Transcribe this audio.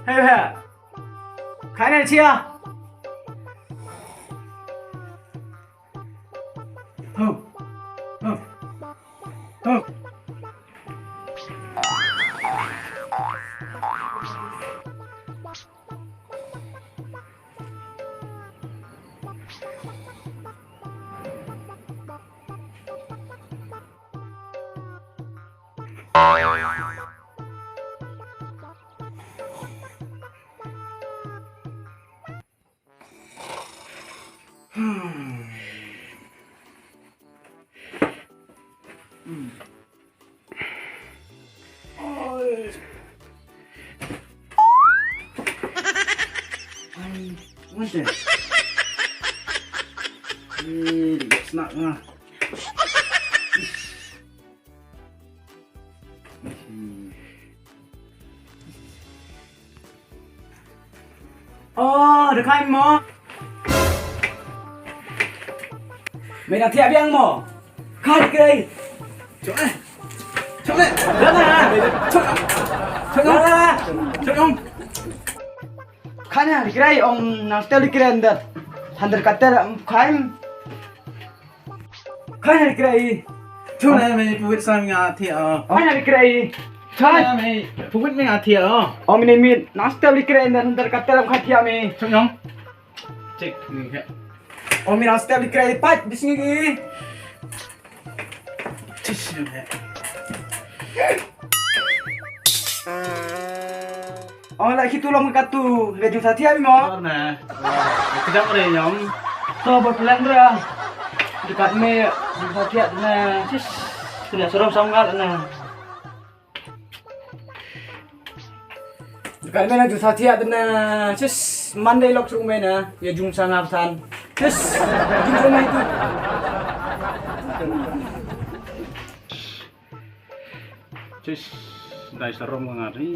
Hei hei. Khai này chia. Hừ. Hừ. Hừ. Ôi. Ai, ngon thế. Ih, nặng à. Được anh mò. Mày làm thẻ biếng mò. Khai cái đây. Chỗ này. Chỗ này. Rất là. Chỗ này. Chỗ này. Chỗ ông. Khai này cái đây ông nang tel cái đây અંદર. અંદર katel khai. Khai này cái đây. Chỗ này mày phụ huynh sang nhà thì Khai này cái đây. Khai mày phụ huynh mình nhà thì Om ini min nang tel cái đây અંદર katel khai thẻ mày. Chỗ nhóm. Cek nih kayak. Om ini nang tel cái đây pat di sini ki. Cis kayak. Ông lại khi tu lòng cái tu về chúng ta thiệt mò. Nè. Kejap ada nhóm. Berpelan dia. Dekat me chúng ta thiệt nè. Sudah serem sangat nè. Dekat me chúng ta thiệt nè. Monday lok rumah nè. Ya jung sangat san. Jung rumah itu. Cis, udah serem banget nih.